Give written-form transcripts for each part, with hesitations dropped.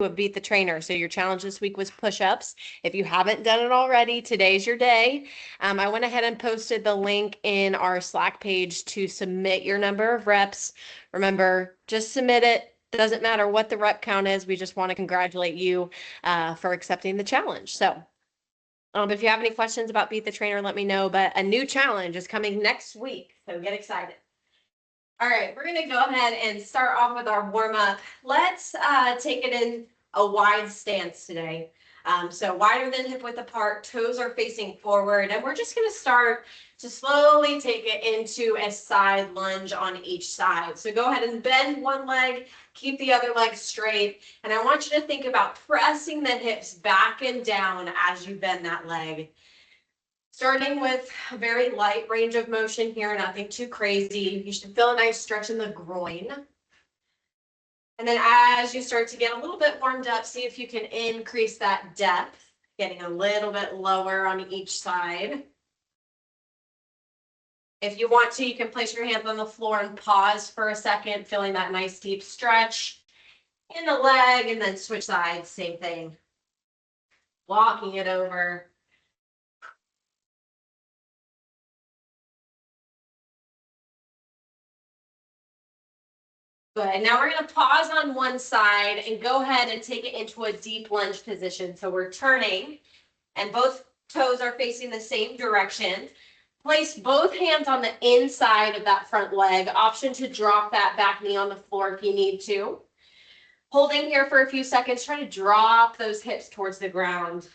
a Beat the Trainer. So your challenge this week was push-ups. If you haven't done it already, today's your day. I went ahead and posted the link in our Slack page to submit your number of reps. Remember, just submit it. Doesn't matter what the rep count is. We just want to congratulate you for accepting the challenge. So if you have any questions about Beat the Trainer, let me know. But a new challenge is coming next week, so get excited. All right, we're going to go ahead and start off with our warm-up. Let's take it in a wide stance today. So wider than hip width apart, toes are facing forward, and we're just going to start to slowly take it into a side lunge on each side. So go ahead and bend one leg, keep the other leg straight, and I want you to think about pressing the hips back and down as you bend that leg. Starting with a very light range of motion here, nothing too crazy. You should feel a nice stretch in the groin. And then as you start to get a little bit warmed up, see if you can increase that depth, getting a little bit lower on each side. If you want to, you can place your hands on the floor and pause for a second, feeling that nice deep stretch in the leg, and then switch sides, same thing. Walking it over. Good. Now we're going to pause on one side and go ahead and take it into a deep lunge position. So we're turning and both toes are facing the same direction. Place both hands on the inside of that front leg. Option to drop that back knee on the floor if you need to. Holding here for a few seconds. Try to drop those hips towards the ground.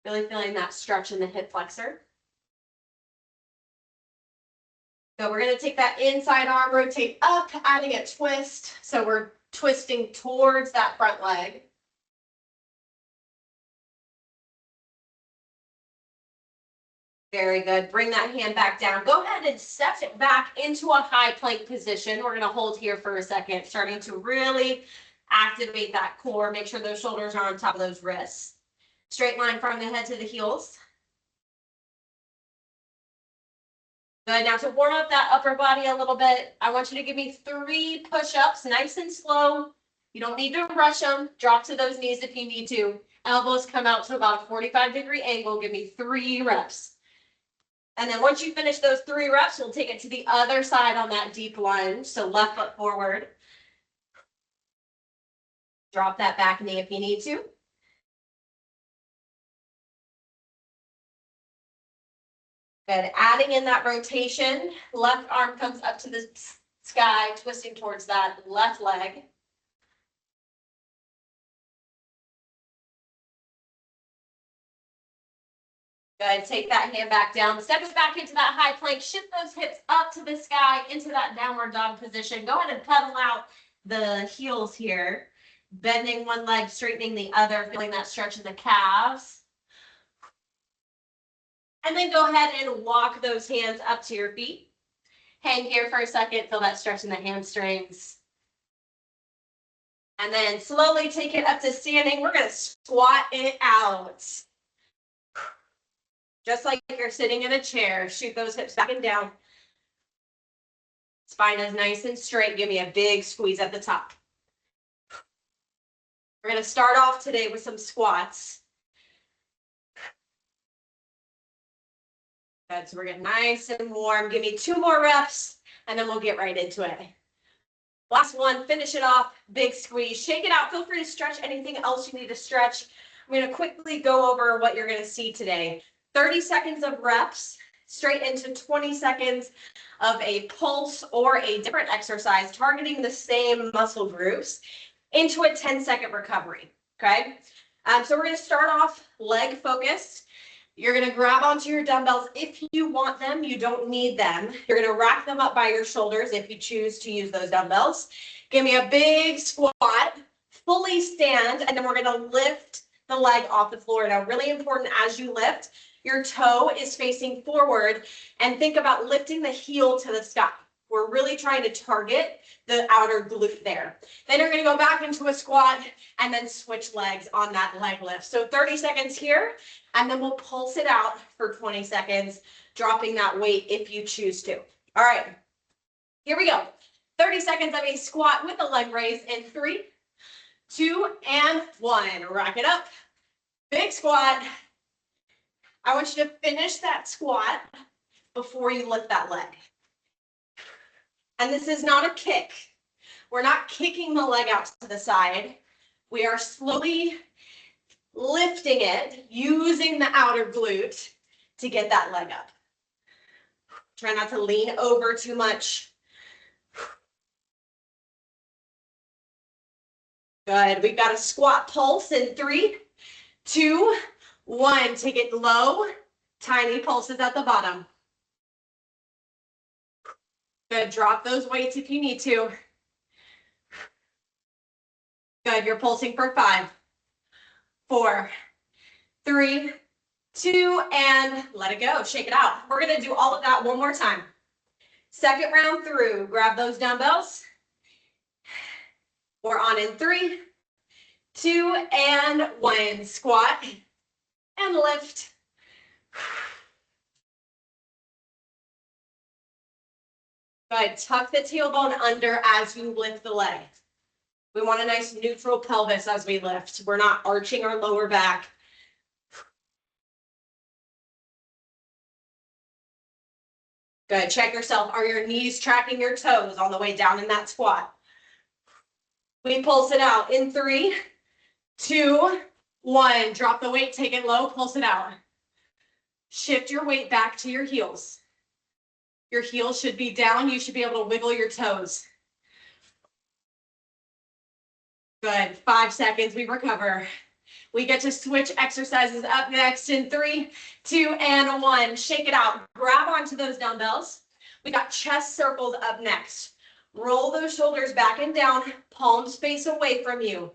Really feeling that stretch in the hip flexor. So we're going to take that inside arm, rotate up, adding a twist. So we're twisting towards that front leg. Very good. Bring that hand back down. Go ahead and step it back into a high plank position. We're going to hold here for a second, starting to really activate that core. Make sure those shoulders are on top of those wrists. Straight line from the head to the heels. Good. Now to warm up that upper body a little bit, I want you to give me 3 push-ups, nice and slow. You don't need to rush them. Drop to those knees if you need to. Elbows come out to about a 45-degree angle. Give me 3 reps. And then once you finish those 3 reps, we'll take it to the other side on that deep lunge. So left foot forward. Drop that back knee if you need to. Good. Adding in that rotation, left arm comes up to the sky, twisting towards that left leg. Good. Take that hand back down. Step it back into that high plank. Shift those hips up to the sky into that downward dog position. Go ahead and pedal out the heels here. Bending one leg, straightening the other, feeling that stretch in the calves. And then go ahead and walk those hands up to your feet. Hang here for a second, feel that stretch in the hamstrings. And then slowly take it up to standing. We're going to squat it out. Just like you're sitting in a chair, shoot those hips back and down. Spine is nice and straight. Give me a big squeeze at the top. We're going to start off today with some squats. Good, so we're getting nice and warm. Give me 2 more reps, and then we'll get right into it. Last one, finish it off, big squeeze. Shake it out. Feel free to stretch anything else you need to stretch. I'm going to quickly go over what you're going to see today. 30 seconds of reps, straight into 20 seconds of a pulse or a different exercise, targeting the same muscle groups, into a 10-second recovery, okay? So we're going to start off leg focused. You're going to grab onto your dumbbells if you want them. You don't need them. You're going to rack them up by your shoulders if you choose to use those dumbbells. Give me a big squat, fully stand, and then we're going to lift the leg off the floor. Now, really important as you lift, your toe is facing forward, and think about lifting the heel to the sky. We're really trying to target the outer glute there. Then you're going to go back into a squat and then switch legs on that leg lift. So 30 seconds here, and then we'll pulse it out for 20 seconds, dropping that weight if you choose to. All right, here we go. 30 seconds of a squat with a leg raise in 3, 2, and 1. Rack it up. Big squat. I want you to finish that squat before you lift that leg. And this is not a kick. We're not kicking the leg out to the side. We are slowly lifting it, using the outer glute to get that leg up. Try not to lean over too much. Good. We've got a squat pulse in 3, 2, 1. Take it low. Tiny pulses at the bottom. Good. Drop those weights if you need to. Good. You're pulsing for 5, 4, 3, 2, and let it go. Shake it out. We're going to do all of that one more time. Second round through. Grab those dumbbells. We're on in 3, 2, and 1. Squat and lift. Good. Tuck the tailbone under as you lift the leg. We want a nice neutral pelvis as we lift. We're not arching our lower back. Good. Check yourself. Are your knees tracking your toes on the way down in that squat? We pulse it out in 3, 2, 1. Drop the weight, take it low, pulse it out. Shift your weight back to your heels. Your heels should be down. You should be able to wiggle your toes. Good. 5 seconds. We recover. We get to switch exercises up next in 3, 2, and 1. Shake it out. Grab onto those dumbbells. We got chest circles up next. Roll those shoulders back and down, palms face away from you.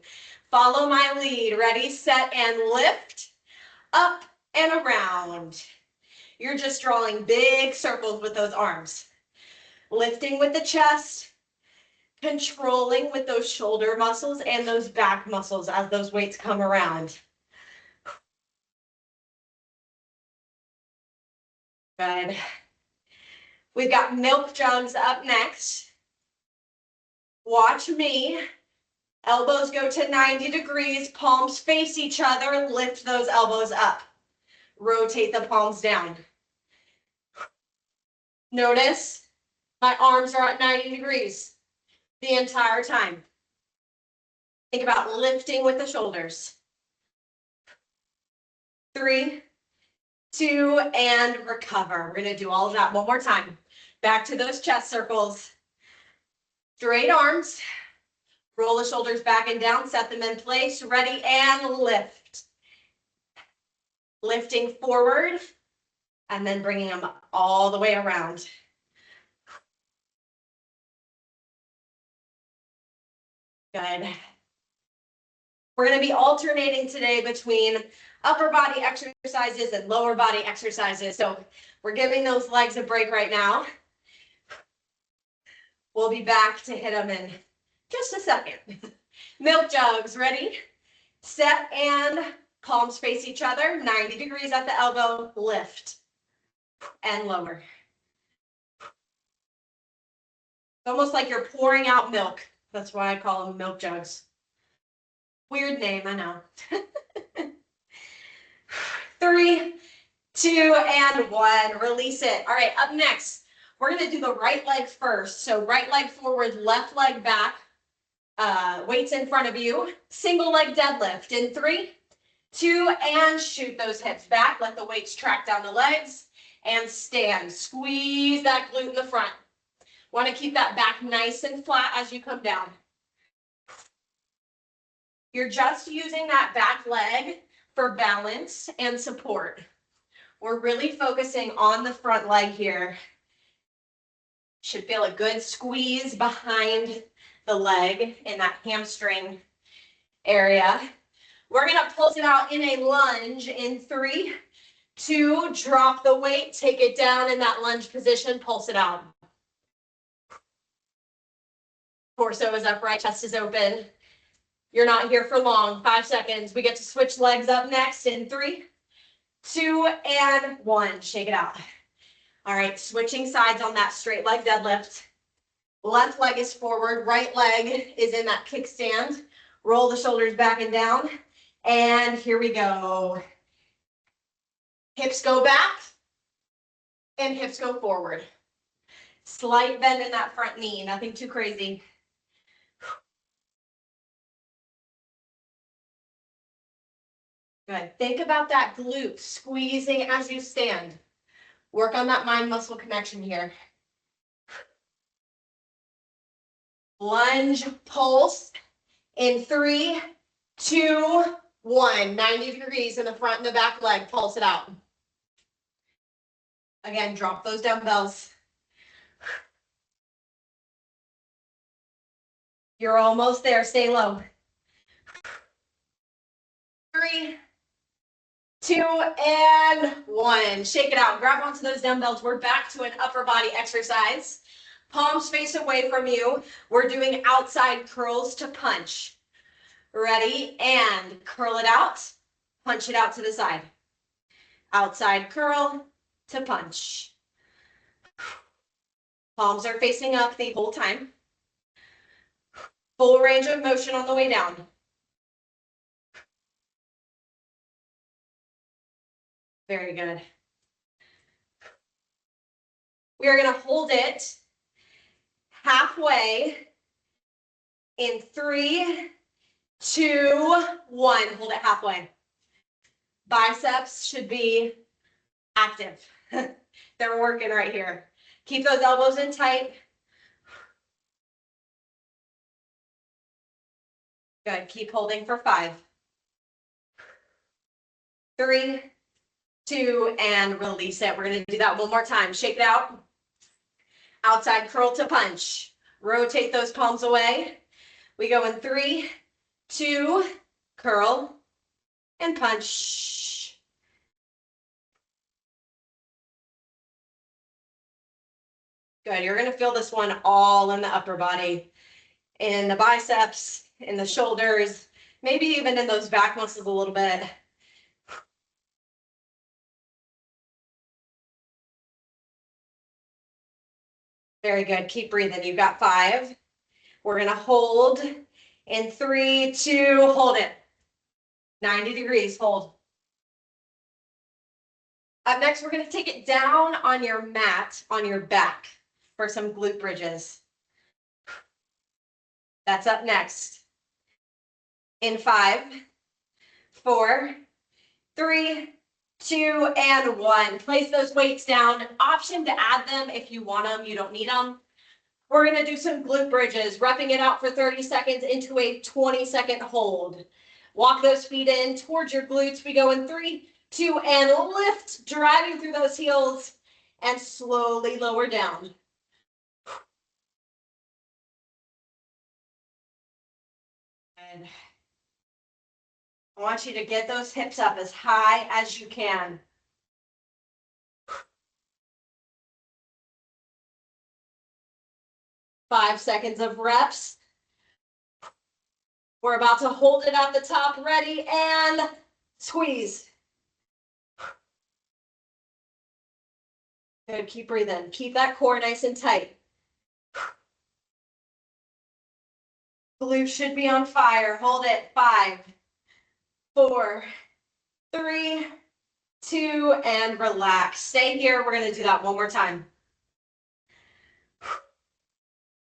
Follow my lead. Ready, set, and lift. Up and around. You're just drawing big circles with those arms. Lifting with the chest. Controlling with those shoulder muscles and those back muscles as those weights come around. Good. We've got milk jugs up next. Watch me. Elbows go to 90 degrees, palms face each other, lift those elbows up. Rotate the palms down. Notice my arms are at 90 degrees the entire time. Think about lifting with the shoulders. 3, 2, and recover. We're going to do all of that one more time. Back to those chest circles. Straight arms. Roll the shoulders back and down. Set them in place. Ready, and lift. Lifting forward and then bringing them all the way around. Good. We're going to be alternating today between upper body exercises and lower body exercises. So we're giving those legs a break right now. We'll be back to hit them in just a second. Milk jugs, ready, set, and palms face each other, 90 degrees at the elbow, lift and lower. It's almost like you're pouring out milk. That's why I call them milk jugs. Weird name, I know. 3, 2, and 1. Release it. All right, up next, we're going to do the right leg first. So right leg forward, left leg back. Weights in front of you. Single leg deadlift in 3, 2, and shoot those hips back. Let the weights track down the legs and stand. Squeeze that glute in the front. Want to keep that back nice and flat as you come down. You're just using that back leg for balance and support. We're really focusing on the front leg here. Should feel a good squeeze behind the leg in that hamstring area. We're going to pulse it out in a lunge in 3, 2, drop the weight, take it down in that lunge position, pulse it out. Torso is upright, chest is open. You're not here for long. 5 seconds. We get to switch legs up next in 3, 2, and 1. Shake it out. All right, switching sides on that straight leg deadlift. Left leg is forward, right leg is in that kickstand. Roll the shoulders back and down. And here we go. Hips go back and hips go forward. Slight bend in that front knee, nothing too crazy. Good. Think about that glute squeezing as you stand. Work on that mind-muscle connection here. Lunge, pulse in 3, 2, 1. 90 degrees in the front and the back leg. Pulse it out. Again, drop those dumbbells. You're almost there. Stay low. 3, 2, and 1. Shake it out. Grab onto those dumbbells. We're back to an upper body exercise. Palms face away from you. We're doing outside curls to punch. Ready? And curl it out. Punch it out to the side. Outside curl to punch. Palms are facing up the whole time. Full range of motion on the way down. Very good. We are going to hold it halfway in 3, 2, 1. Hold it halfway. Biceps should be active. They're working right here. Keep those elbows in tight. Good. Keep holding for 5, 3, 2, and release it. We're going to do that one more time. Shake it out. Outside curl to punch. Rotate those palms away. We go in 3, 2, curl, and punch. Good. You're going to feel this one all in the upper body, in the biceps, in the shoulders, maybe even in those back muscles a little bit. Very good. Keep breathing. You've got 5. We're going to hold in 3, 2, hold it. 90 degrees, hold. Up next, we're going to take it down on your mat, on your back for some glute bridges. That's up next. In 5, 4, 3, 2, and 1. Place those weights down. Option to add them if you want them. You don't need them. We're going to do some glute bridges, repping it out for 30 seconds into a 20-second hold. Walk those feet in towards your glutes. We go in 3, 2, and lift, driving through those heels, and slowly lower down. And I want you to get those hips up as high as you can. Five seconds of reps. We're about to hold it at the top. Ready, and squeeze. Good, keep breathing. Keep that core nice and tight. Glutes should be on fire. Hold it. 5, 4, 3, 2, and relax. Stay here. We're going to do that one more time.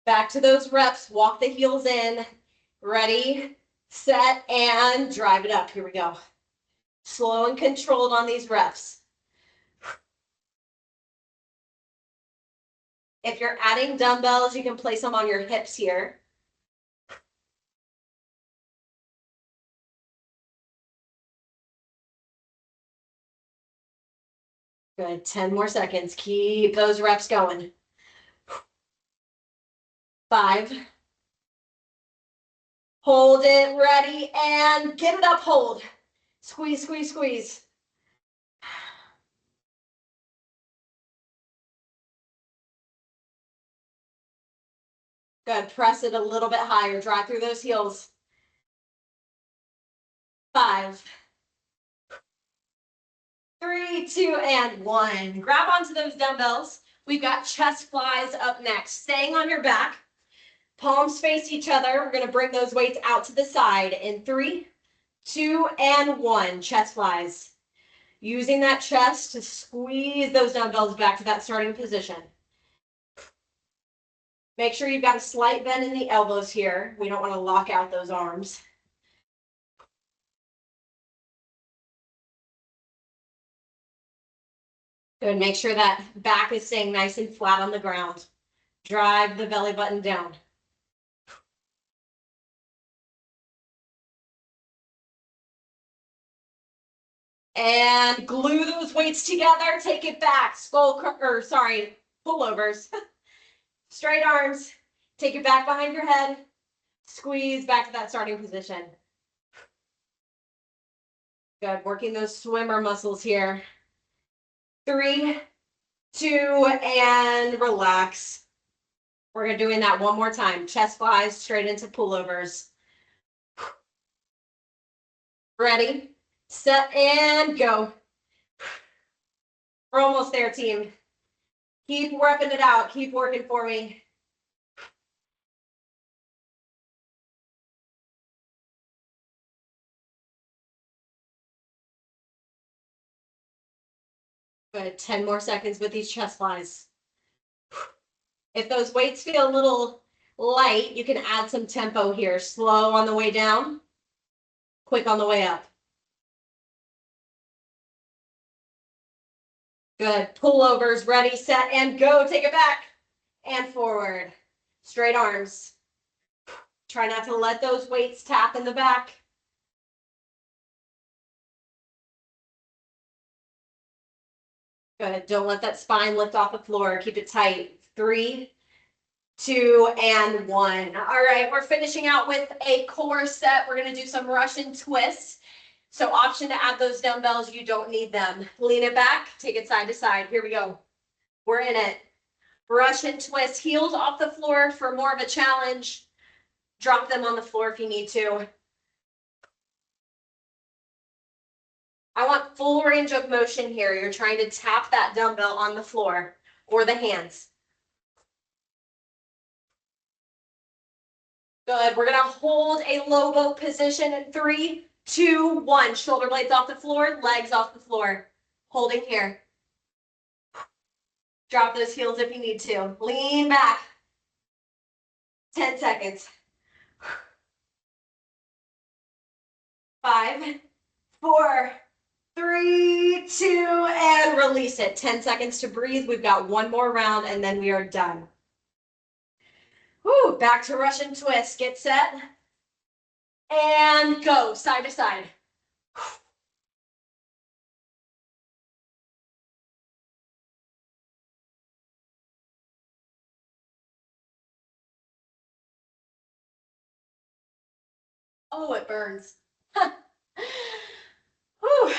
Back to those reps. Walk the heels in. Ready, set, and drive it up. Here we go. Slow and controlled on these reps. If you're adding dumbbells, you can place them on your hips here. Good, 10 more seconds. Keep those reps going. 5. Hold it, ready, and get it up, hold. Squeeze, squeeze, squeeze. Good, press it a little bit higher. Drive through those heels. 5, 3, 2, and 1. Grab onto those dumbbells. We've got chest flies up next. Staying on your back. Palms face each other. We're going to bring those weights out to the side in 3, 2, and 1. Chest flies. Using that chest to squeeze those dumbbells back to that starting position. Make sure you've got a slight bend in the elbows here. We don't want to lock out those arms. Good. Make sure that back is staying nice and flat on the ground. Drive the belly button down. And glue those weights together. Take it back. Pullovers. Straight arms. Take it back behind your head. Squeeze back to that starting position. Good. Working those swimmer muscles here. 3, 2, and relax. We're doing that one more time. Chest flies straight into pullovers. Ready, set, and go. We're almost there, team. Keep repping it out. Keep working for me. Good. 10 more seconds with these chest flies. If those weights feel a little light, you can add some tempo here. Slow on the way down, quick on the way up. Good. Pullovers, ready, set, and go. Take it back and forward. Straight arms. Try not to let those weights tap in the back. Good. Don't let that spine lift off the floor. Keep it tight. 3, 2, and 1. All right, we're finishing out with a core set. We're going to do some Russian twists. So option to add those dumbbells. You don't need them. Lean it back. Take it side to side. Here we go. We're in it. Russian twist. Heels off the floor for more of a challenge. Drop them on the floor if you need to. I want full range of motion here. You're trying to tap that dumbbell on the floor or the hands. Good. We're going to hold a low boat position in 3, 2, 1. Shoulder blades off the floor, legs off the floor. Holding here. Drop those heels if you need to. Lean back. 10 seconds. 5, 4, 3, 2, and release it. 10 seconds to breathe. We've got one more round and then we are done. Woo, back to Russian twist. Get set. And go, side to side. Oh, it burns. Whew.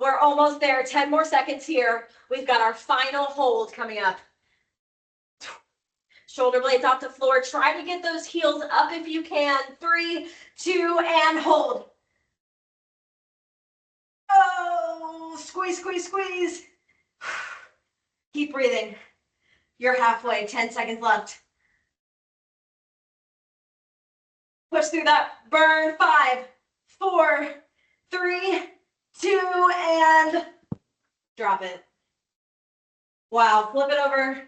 We're almost there. 10 more seconds here. We've got our final hold coming up. Shoulder blades off the floor. Try to get those heels up if you can. 3, 2, and hold. Oh, squeeze, squeeze, squeeze. Keep breathing. You're halfway. 10 seconds left. Push through that burn. 5, 4, 3, 2, and drop it. Wow, flip it over.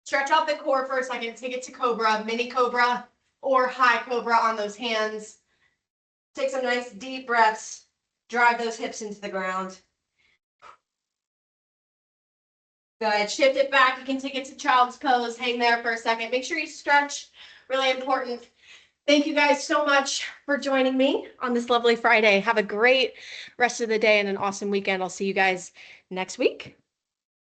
Stretch out the core for a second. Take it to cobra, mini cobra, or high cobra on those hands. Take some nice deep breaths. Drive those hips into the ground. Good. Shift it back. You can take it to child's pose. Hang there for a second. Make sure you stretch. Really important. Thank you guys so much for joining me on this lovely Friday. Have a great rest of the day and an awesome weekend. I'll see you guys next week.